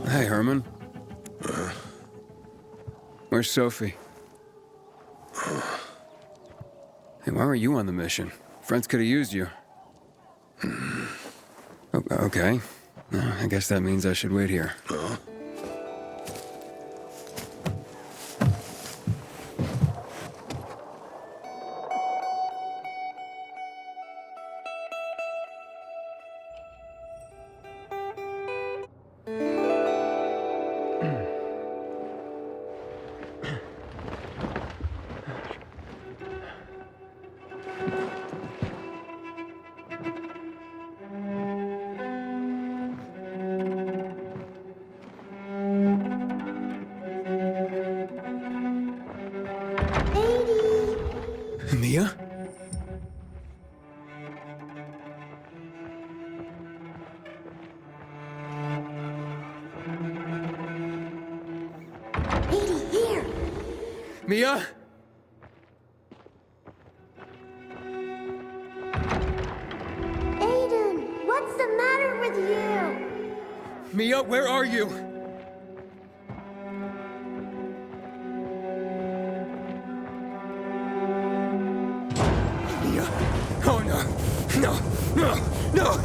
Hey, Herman. Where's Sophie? Hey, why were you on the mission? Friends could have used you. Okay. I guess that means I should wait here. Mia? Here! Mia? Aiden, what's the matter with you? Mia, where are you? Mia? Oh no! No! No! No!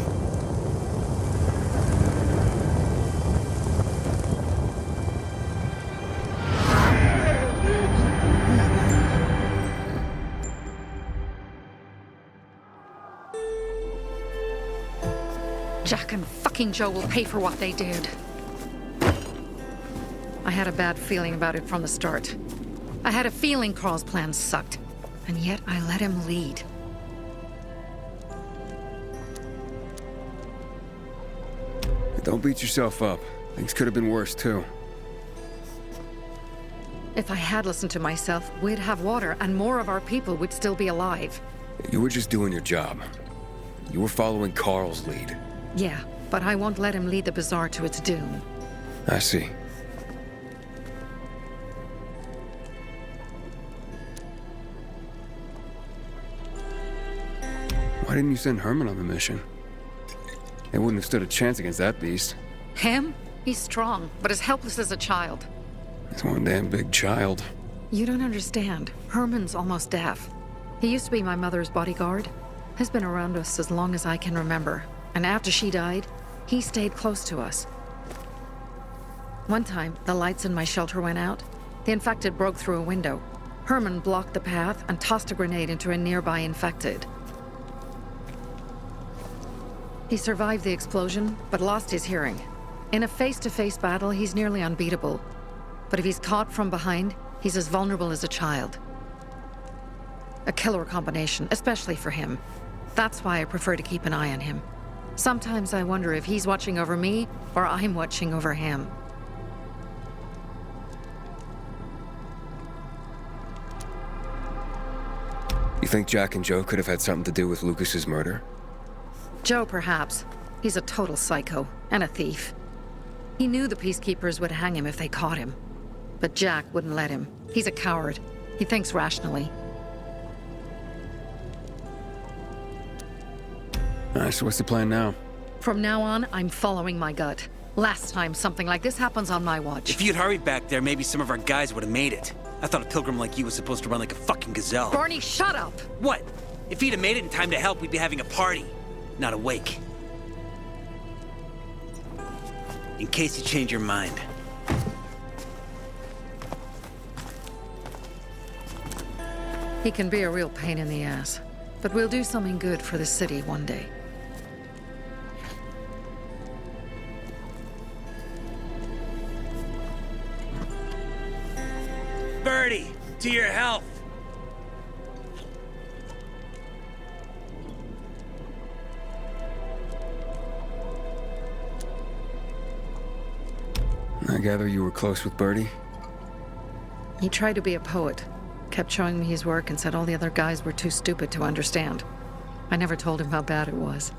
Jack and fucking Joe will pay for what they did. I had a bad feeling about it from the start. I had a feeling Carl's plan sucked, and yet I let him lead. Don't beat yourself up. Things could have been worse, too. If I had listened to myself, we'd have water, and more of our people would still be alive. You were just doing your job. You were following Carl's lead. Yeah, but I won't let him lead the Bazaar to its doom. I see. Why didn't you send Herman on the mission? They wouldn't have stood a chance against that beast. Him? He's strong, but as helpless as a child. He's one damn big child. You don't understand. Herman's almost deaf. He used to be my mother's bodyguard. He's been around us as long as I can remember. And after she died, he stayed close to us. One time, the lights in my shelter went out. The infected broke through a window. Herman blocked the path and tossed a grenade into a nearby infected. He survived the explosion, but lost his hearing. In a face-to-face battle, he's nearly unbeatable. But if he's caught from behind, he's as vulnerable as a child. A killer combination, especially for him. That's why I prefer to keep an eye on him. Sometimes I wonder if he's watching over me, or I'm watching over him. You think Jack and Joe could have had something to do with Lucas's murder? Joe, perhaps. He's a total psycho, and a thief. He knew the peacekeepers would hang him if they caught him. But Jack wouldn't let him. He's a coward. He thinks rationally. Alright, so what's the plan now? From now on, I'm following my gut. Last time something like this happens on my watch. If you'd hurried back there, maybe some of our guys would have made it. I thought a pilgrim like you was supposed to run like a fucking gazelle. Barney, shut up! What? If he'd have made it in time to help, we'd be having a party, not a wake. In case you change your mind. He can be a real pain in the ass. But we'll do something good for the city one day. Birdie, to your health! I gather you were close with Birdie? He tried to be a poet. Kept showing me his work and said all the other guys were too stupid to understand. I never told him how bad it was.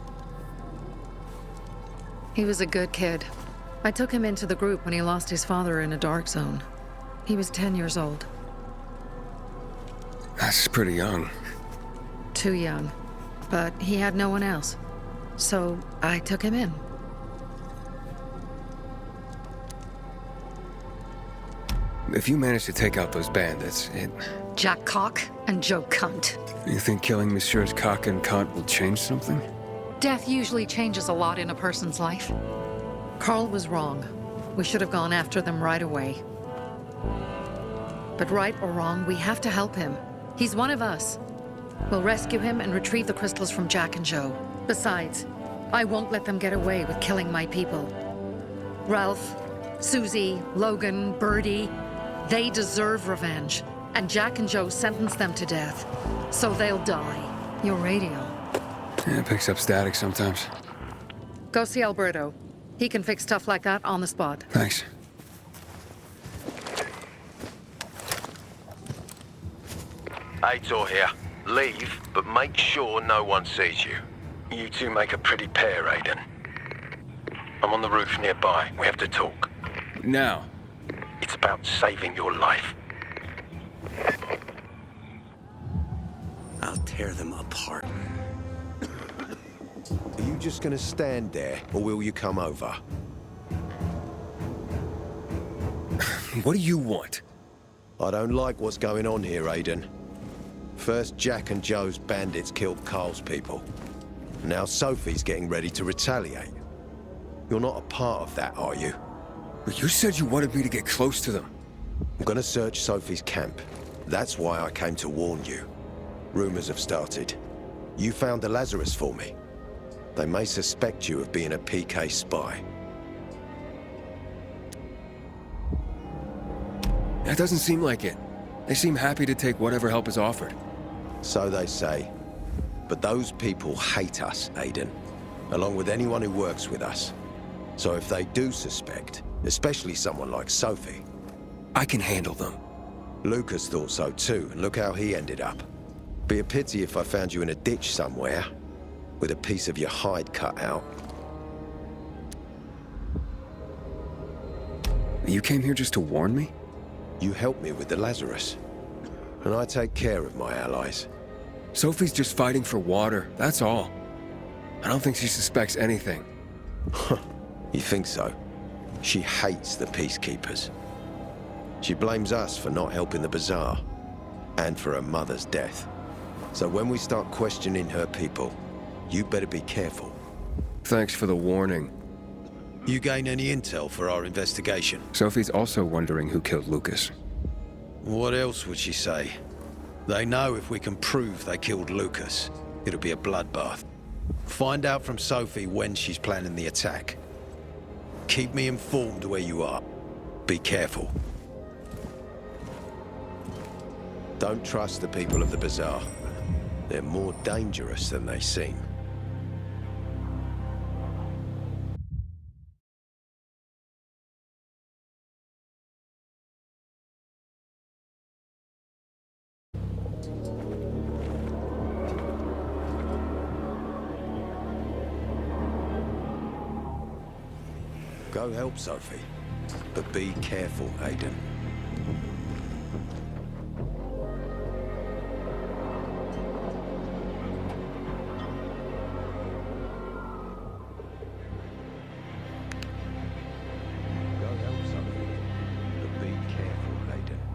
He was a good kid. I took him into the group when he lost his father in a dark zone. He was 10 years old. That's pretty young. Too young. But he had no one else. So I took him in. If you manage to take out those bandits, Jack Cock and Joe Cunt. You think killing Messieurs Cock and Cunt will change something? Death usually changes a lot in a person's life. Carl was wrong. We should have gone after them right away. But right or wrong, we have to help him. He's one of us. We'll rescue him and retrieve the crystals from Jack and Joe. Besides, I won't let them get away with killing my people. Ralph, Susie, Logan, Birdie, they deserve revenge. And Jack and Joe sentenced them to death. So they'll die. Your radio. Yeah, it picks up static sometimes. Go see Alberto. He can fix stuff like that on the spot. Thanks. Aitor here. Leave, but make sure no one sees you. You two make a pretty pair, Aiden. I'm on the roof nearby. We have to talk. Now. It's about saving your life. I'll tear them apart. Are you just gonna stand there, or will you come over? What do you want? I don't like what's going on here, Aiden. First, Jack and Joe's bandits killed Carl's people. Now Sophie's getting ready to retaliate. You're not a part of that, are you? But you said you wanted me to get close to them. I'm gonna search Sophie's camp. That's why I came to warn you. Rumors have started. You found the Lazarus for me. They may suspect you of being a PK spy. That doesn't seem like it. They seem happy to take whatever help is offered. So they say. But those people hate us, Aiden. Along with anyone who works with us. So if they do suspect, especially someone like Sophie... I can handle them. Lucas thought so too, and look how he ended up. Be a pity if I found you in a ditch somewhere, with a piece of your hide cut out. You came here just to warn me? You helped me with the Lazarus. And I take care of my allies. Sophie's just fighting for water, that's all. I don't think she suspects anything. You think so? She hates the peacekeepers. She blames us for not helping the bazaar, and for her mother's death. So when we start questioning her people, you better be careful. Thanks for the warning. You gain any intel for our investigation? Sophie's also wondering who killed Lucas. What else would she say? They know if we can prove they killed Lucas, it'll be a bloodbath. Find out from Sophie when she's planning the attack. Keep me informed where you are. Be careful. Don't trust the people of the bazaar. They're more dangerous than they seem. Go help Sophie, but be careful, Aiden. Go help Sophie, but be careful, Aiden.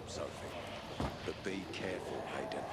Sophie. But be careful, Hayden.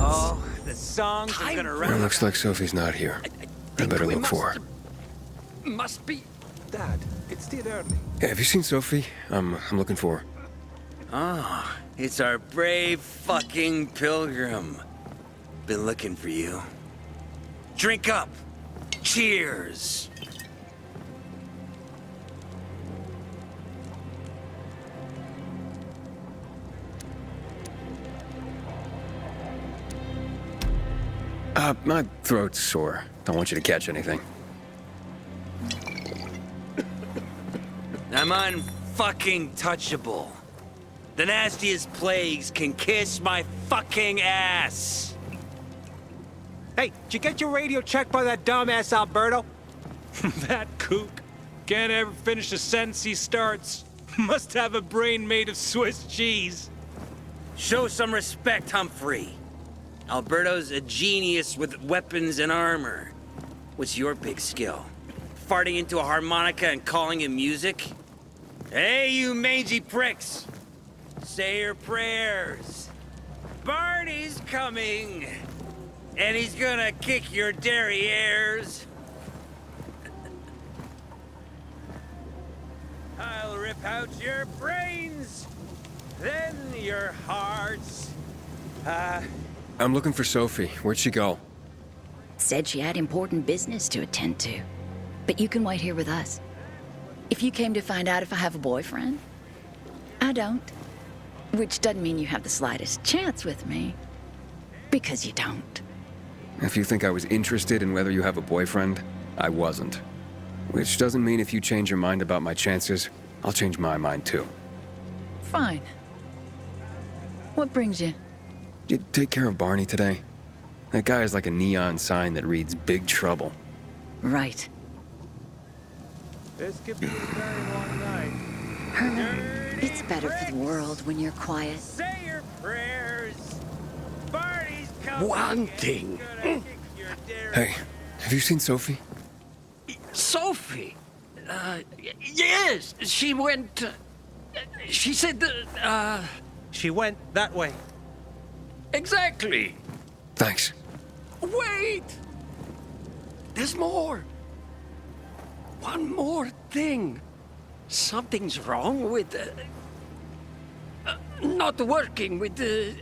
Oh, the songs are gonna It run. looks like Sophie's not here. I better look for her. Must be. Dad, it's still early. Hey, have you seen Sophie? I'm looking for her. Ah, it's our brave fucking pilgrim. Been looking for you. Drink up. Cheers. My throat's sore. Don't want you to catch anything. I'm unfucking touchable. The nastiest plagues can kiss my fucking ass. Hey, did you get your radio checked by that dumbass Alberto? That kook can't ever finish a sentence he starts. Must have a brain made of Swiss cheese. Show some respect, Humphrey. Alberto's a genius with weapons and armor. What's your big skill? Farting into a harmonica and calling it music? Hey, you mangy pricks! Say your prayers. Barney's coming! And he's gonna kick your derrieres. I'll rip out your brains, then your hearts. I'm looking for Sophie. Where'd she go? Said she had important business to attend to. But you can wait here with us. If you came to find out if I have a boyfriend, I don't. Which doesn't mean you have the slightest chance with me. Because you don't. If you think I was interested in whether you have a boyfriend, I wasn't. Which doesn't mean if you change your mind about my chances, I'll change my mind too. Fine. What brings you? You take care of Barney today? That guy is like a neon sign that reads Big Trouble. Right. This could be a very long night. Herman, it's better for the world when you're quiet. Say your prayers. Barney's coming. One thing. Hey, have you seen Sophie? Sophie? Yes, she went... she said that, She went that way. Exactly. Thanks. Wait! There's more. One more thing. Something's wrong with... not working with the...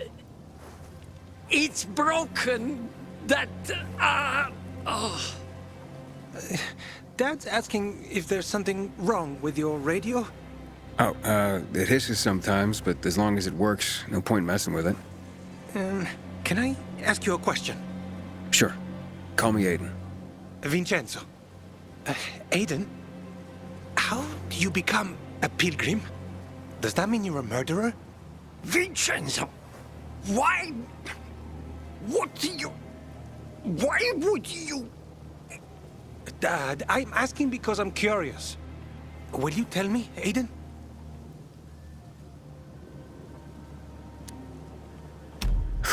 It's broken. That... oh... Dad's asking if there's something wrong with your radio? Oh, it hisses sometimes, but as long as it works, no point messing with it. Can I ask you a question? Sure. Call me Aiden. Vincenzo. Aiden, how do you become a pilgrim? Does that mean you're a murderer? Vincenzo! Why... what do you... why would you... Dad, I'm asking because I'm curious. Will you tell me, Aiden?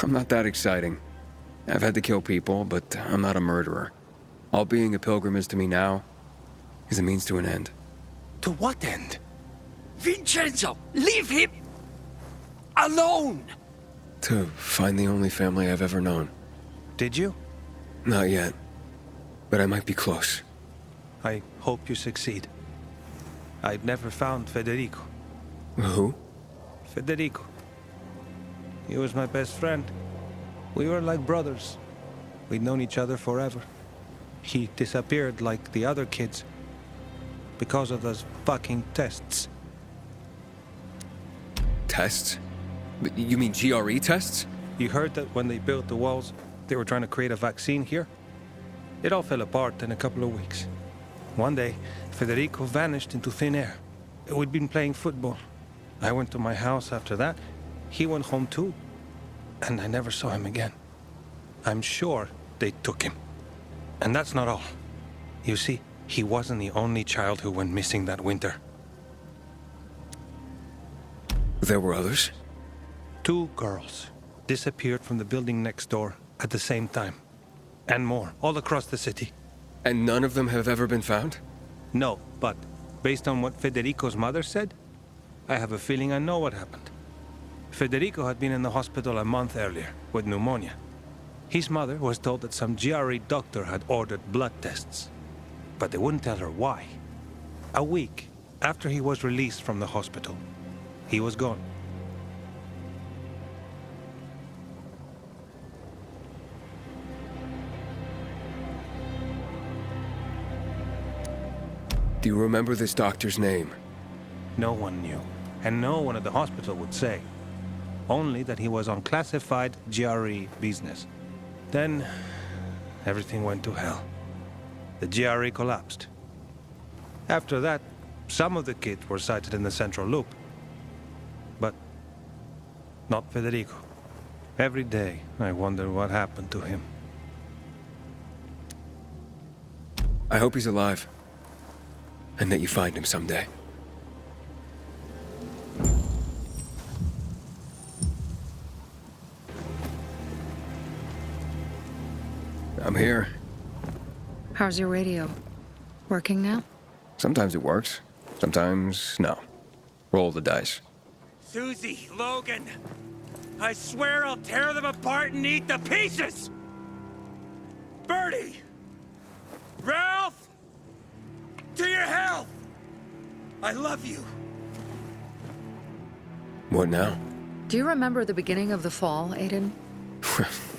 I'm not that exciting. I've had to kill people, but I'm not a murderer. All being a pilgrim is to me now is a means to an end. To what end? Vincenzo, leave him alone! To find the only family I've ever known. Did you? Not yet. But I might be close. I hope you succeed. I've never found Federico. Who? Federico. He was my best friend. We were like brothers. We'd known each other forever. He disappeared like the other kids. Because of those fucking tests. Tests? You mean GRE tests? You heard that when they built the walls, they were trying to create a vaccine here? It all fell apart in a couple of weeks. One day, Federico vanished into thin air. We'd been playing football. I went to my house after that. He went home too. And I never saw him again. I'm sure they took him. And that's not all. You see, he wasn't the only child who went missing that winter. There were others? 2 girls disappeared from the building next door at the same time. And more, all across the city. And none of them have ever been found? No, but based on what Federico's mother said, I have a feeling I know what happened. Federico had been in the hospital a month earlier with pneumonia. His mother was told that some GRE doctor had ordered blood tests, but they wouldn't tell her why. A week after he was released from the hospital, he was gone. Do you remember this doctor's name? No one knew, and no one at the hospital would say. Only that he was on classified GRE business. Then, everything went to hell. The GRE collapsed. After that, some of the kids were sighted in the central loop. But not Federico. Every day, I wonder what happened to him. I hope he's alive. And that you find him someday. How's your radio? Working now? Sometimes it works, sometimes no. Roll the dice. Susie, Logan, I swear I'll tear them apart and eat the pieces! Bertie! Ralph! To your health! I love you. What now? Do you remember the beginning of the fall, Aiden?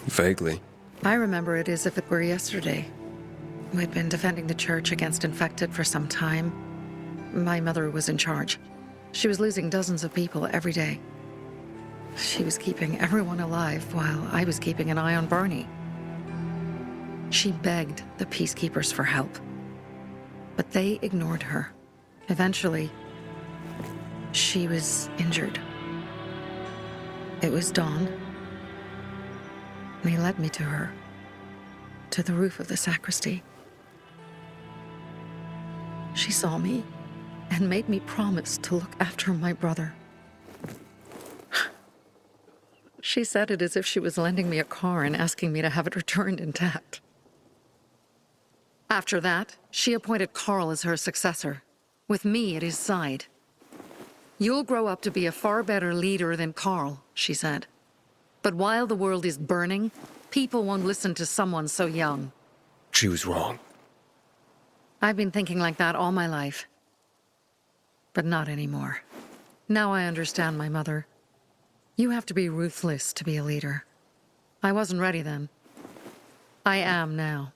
Vaguely. I remember it as if it were yesterday. We'd been defending the church against infected for some time. My mother was in charge. She was losing dozens of people every day. She was keeping everyone alive while I was keeping an eye on Barney. She begged the peacekeepers for help, but they ignored her. Eventually, she was injured. It was dawn, and he led me to her, to the roof of the sacristy. She saw me and made me promise to look after my brother. She said it as if she was lending me a car and asking me to have it returned intact. After that, she appointed Carl as her successor, with me at his side. You'll grow up to be a far better leader than Carl, she said. But while the world is burning, people won't listen to someone so young. She was wrong. I've been thinking like that all my life. But not anymore. Now I understand my mother. You have to be ruthless to be a leader. I wasn't ready then. I am now.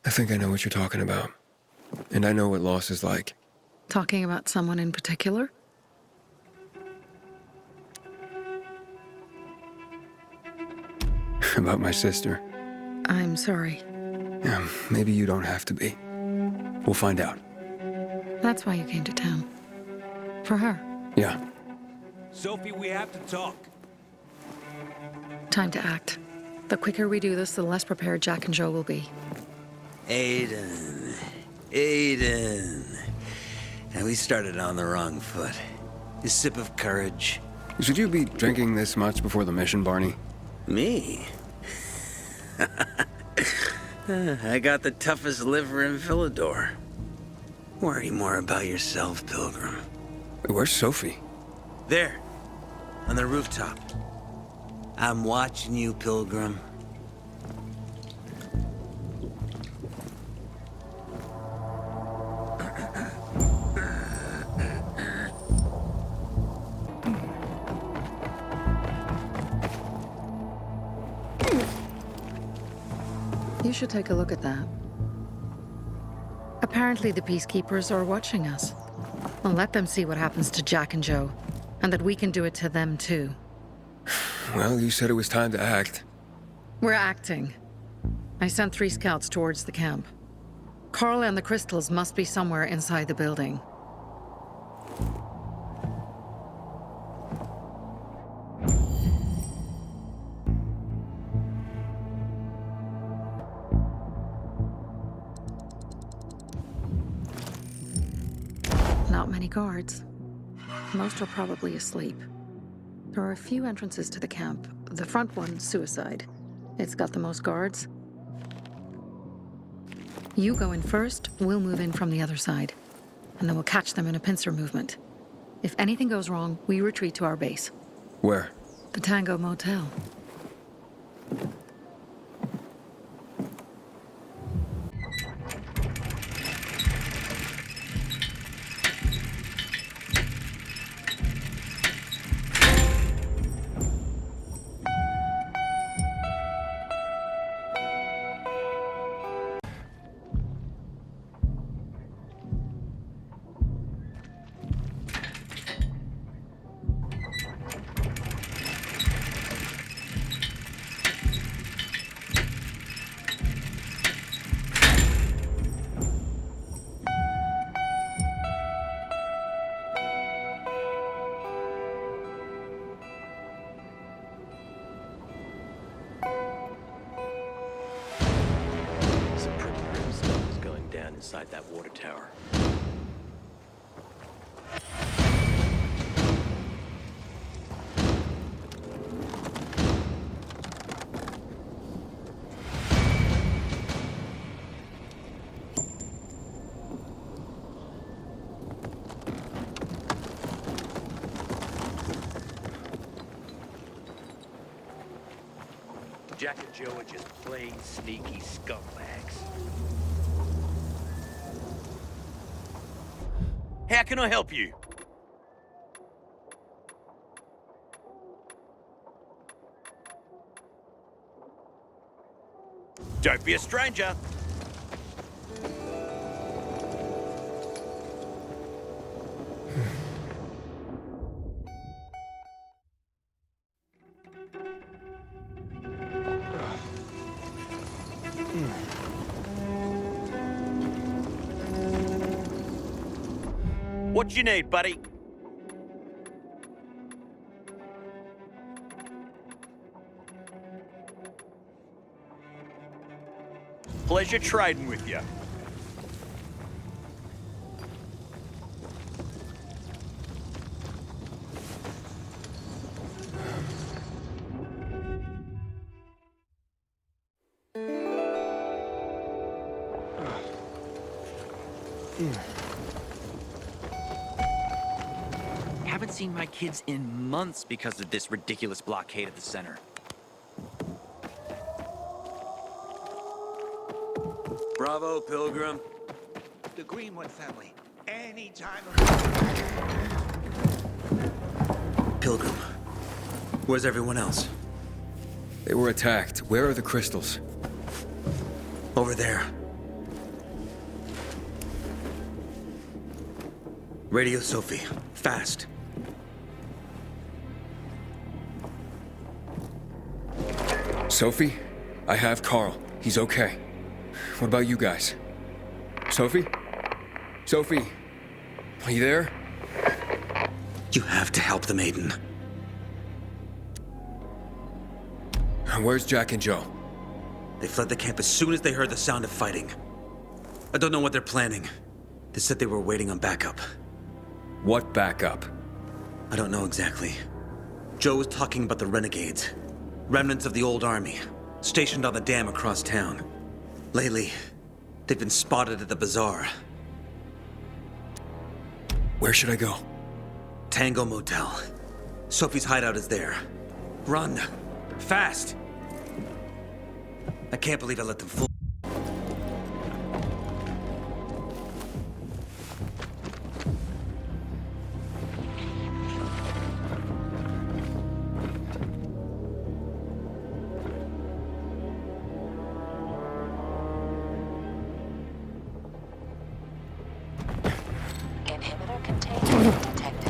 I think I know what you're talking about. And I know what loss is like. Talking about someone in particular? About my sister. I'm sorry. Yeah, maybe you don't have to be. We'll find out. That's why you came to town. For her. Yeah. Sophie, we have to talk. Time to act. The quicker we do this, the less prepared Jack and Joe will be. Aiden. Now we started on the wrong foot. A sip of courage. Should you be drinking this much before the mission, Barney? Me? I got the toughest liver in Villador. Worry more about yourself, Pilgrim. Where's Sophie? There, on the rooftop. I'm watching you, Pilgrim. You should take a look at that. Apparently the peacekeepers are watching us. Well, let them see what happens to Jack and Joe, and that we can do it to them too. Well, you said it was time to act. We're acting. I sent 3 scouts towards the camp. Carl and the crystals must be somewhere inside the building. Not many guards. Most are probably asleep. There are a few entrances to the camp. The front one, suicide. It's got the most guards. You go in first, we'll move in from the other side. And then we'll catch them in a pincer movement. If anything goes wrong, we retreat to our base. Where? The Tango Motel. Some pretty grim stuff is going down inside that water tower. Jack and Joe are just plain sneaky scumbags. How can I help you? Don't be a stranger. What you need, buddy? Pleasure trading with you. Haven't seen my kids in months because of this ridiculous blockade at the center. Bravo, Pilgrim. The Greenwood family. Any time Pilgrim. Where's everyone else? They were attacked. Where are the crystals? Over there. Radio Sophie. Fast. Sophie? I have Carl. He's okay. What about you guys? Sophie? Sophie? Are you there? You have to help the maiden. Where's Jack and Joe? They fled the camp as soon as they heard the sound of fighting. I don't know what they're planning. They said they were waiting on backup. What backup? I don't know exactly. Joe was talking about the renegades. Remnants of the old army, stationed on the dam across town. Lately, they've been spotted at the bazaar. Where should I go? Tango Motel. Sophie's hideout is there. Run. Fast. I can't believe I let them fool. Inhibitor containment detected.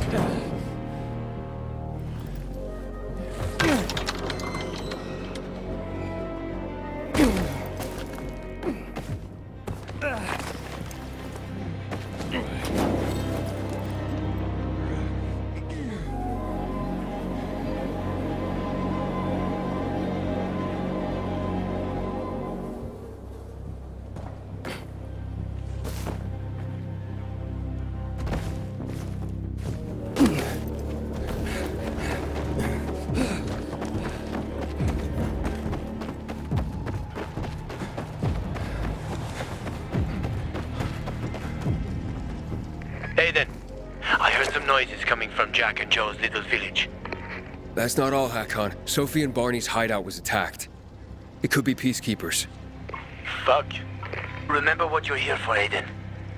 Aiden, I heard some noises coming from Jack and Joe's little village. That's not all, Hakon. Sophie and Barney's hideout was attacked. It could be peacekeepers. Fuck. Remember what you're here for, Aiden.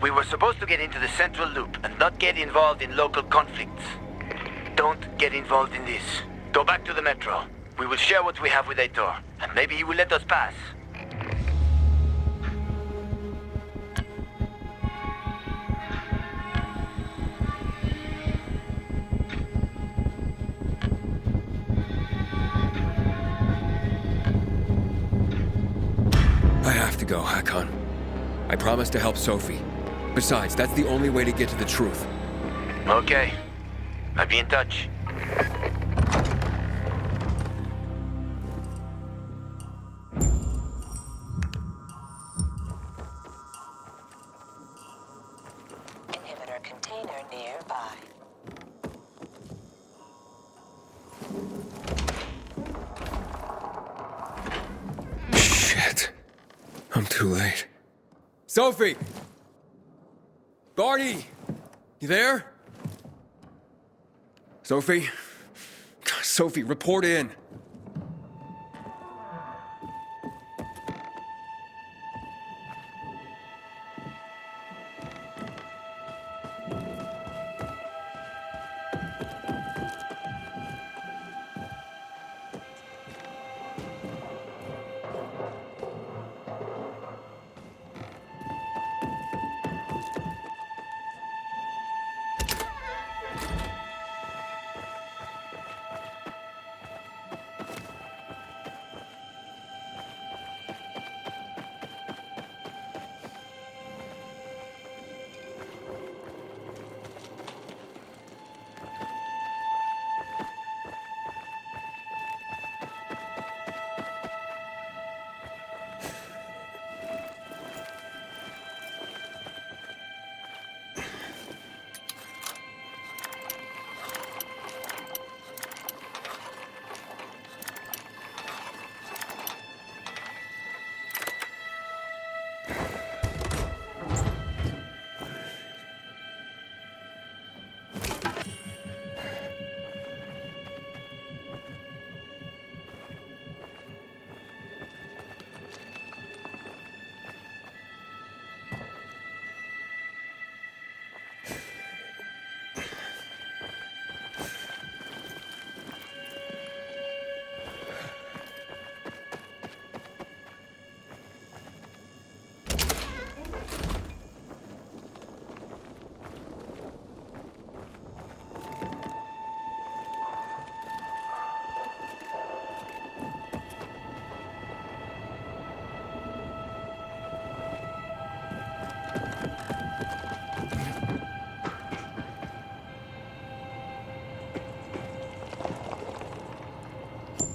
We were supposed to get into the central loop and not get involved in local conflicts. Don't get involved in this. Go back to the metro. We will share what we have with Aitor, and maybe he will let us pass. I have to go, Hakon. I promised to help Sophie. Besides, that's the only way to get to the truth. Okay. I'll be in touch. Inhibitor container nearby. Shit. I'm too late. Sophie! Barney! You there? Sophie? Sophie, report in.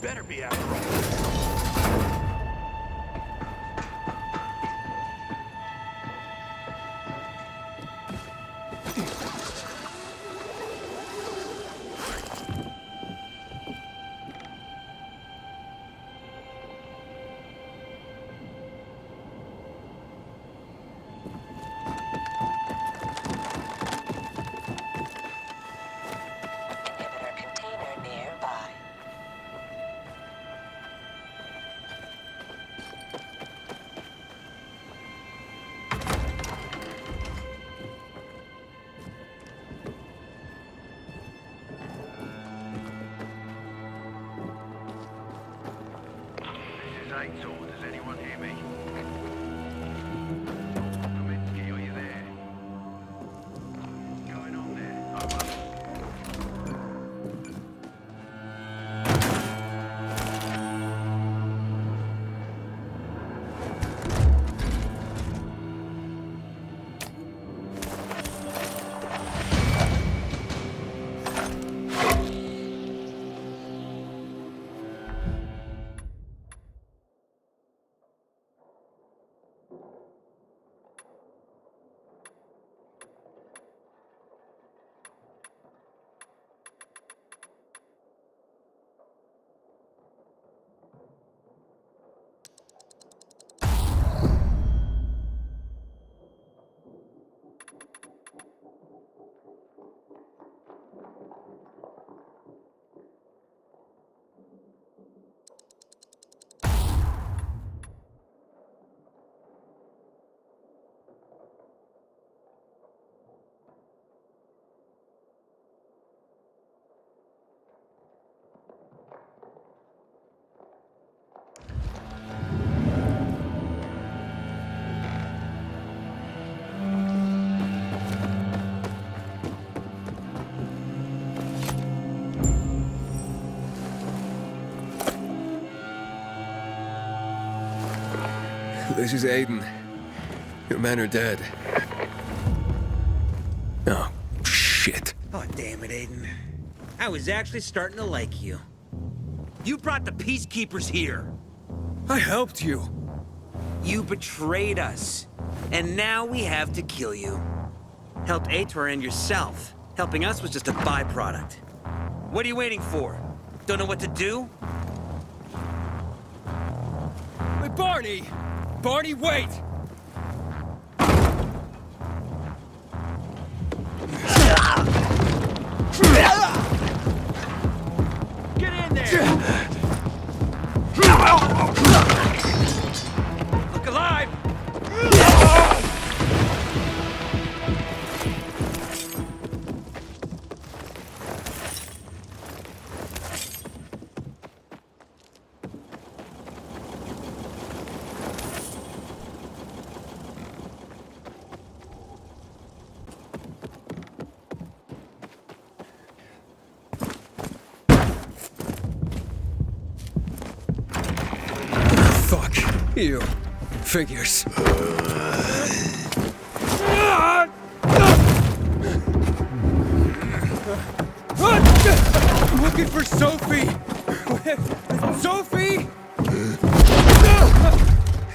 better be after all. Inhibitor container nearby. This is 8-2. Does anyone hear me? Kaminsky, are you there? What's going on there? Over. This is Aiden. Your men are dead. Oh, shit. Oh, damn it, Aiden. I was actually starting to like you. You brought the Peacekeepers here. I helped you. You betrayed us. And now we have to kill you. Helped Ator and yourself. Helping us was just a byproduct. What are you waiting for? Don't know what to do? Wait, Barney! Barney, wait! Get in there! Look alive! Fuck. You. Figures. I'm looking for Sophie! Sophie!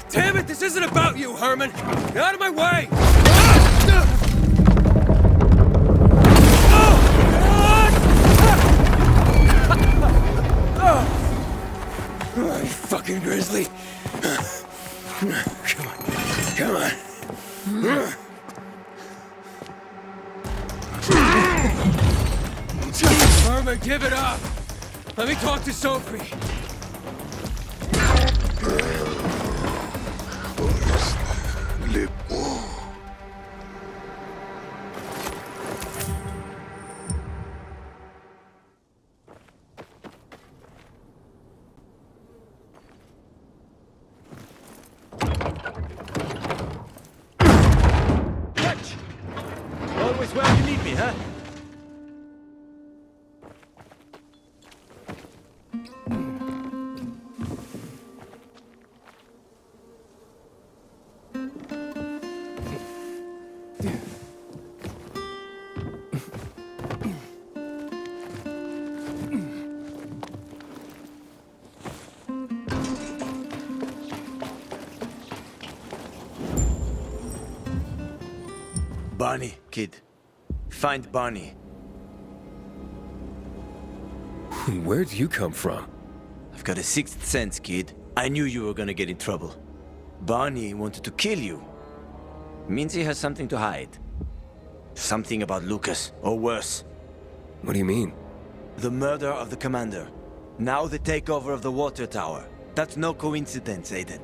Damn it, this isn't about you, Herman! Get out of my way! Oh, you fucking grizzly! Come on, come on. Herman, give it up! Let me talk to Sophie. Always where you need me, huh? Barney, kid. Find Barney. Where'd you come from? I've got a sixth sense, kid. I knew you were gonna get in trouble. Barney wanted to kill you. Means he has something to hide. Something about Lucas, or worse. What do you mean? The murder of the commander. Now the takeover of the water tower. That's no coincidence, Aiden.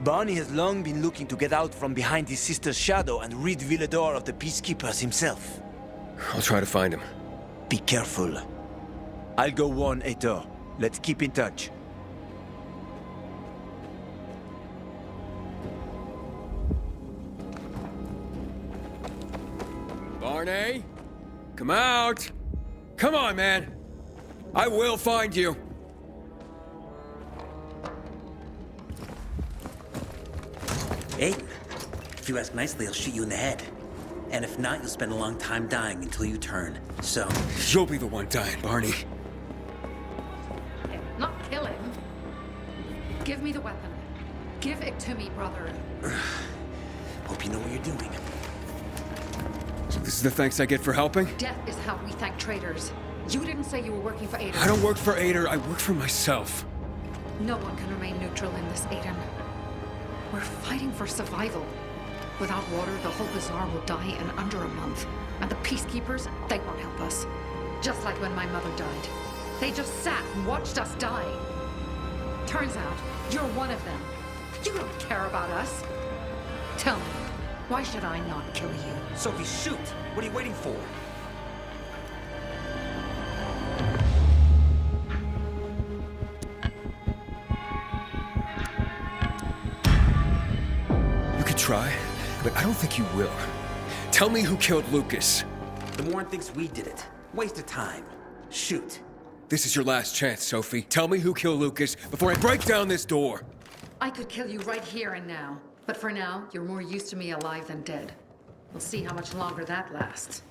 Barney has long been looking to get out from behind his sister's shadow and rid Villador of the peacekeepers himself. I'll try to find him. Be careful. I'll go warn Aitor. Let's keep in touch. Barney? Come out! Come on, man! I will find you! Aiden, if you ask nicely, I'll shoot you in the head. And if not, you'll spend a long time dying until you turn. So... You'll be the one dying, Barney. Not kill him. Give me the weapon. Give it to me, brother. Hope you know what you're doing. So this is the thanks I get for helping? Death is how we thank traitors. You didn't say you were working for Aiden. I don't work for Aiden, I work for myself. No one can remain neutral in this, Aiden. We're fighting for survival. Without water, the whole bazaar will die in under a month. And the peacekeepers, they won't help us. Just like when my mother died. They just sat and watched us die. Turns out, you're one of them. You don't care about us. Tell me, why should I not kill you? Sophie, shoot! What are you waiting for? You could try, but I don't think you will. Tell me who killed Lucas. The Warren thinks we did it. Waste of time. Shoot. This is your last chance, Sophie. Tell me who killed Lucas before I break down this door. I could kill you right here and now. But for now, you're more used to me alive than dead. We'll see how much longer that lasts.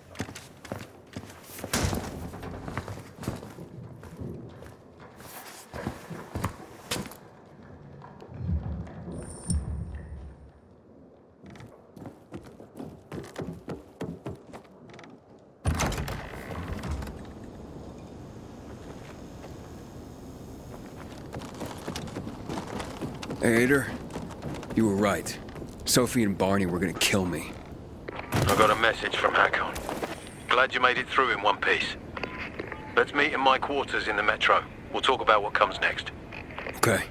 Hey, Ader, you were right. Sophie and Barney were gonna kill me. I got a message from Hakon. Glad you made it through in one piece. Let's meet in my quarters in the metro. We'll talk about what comes next. Okay.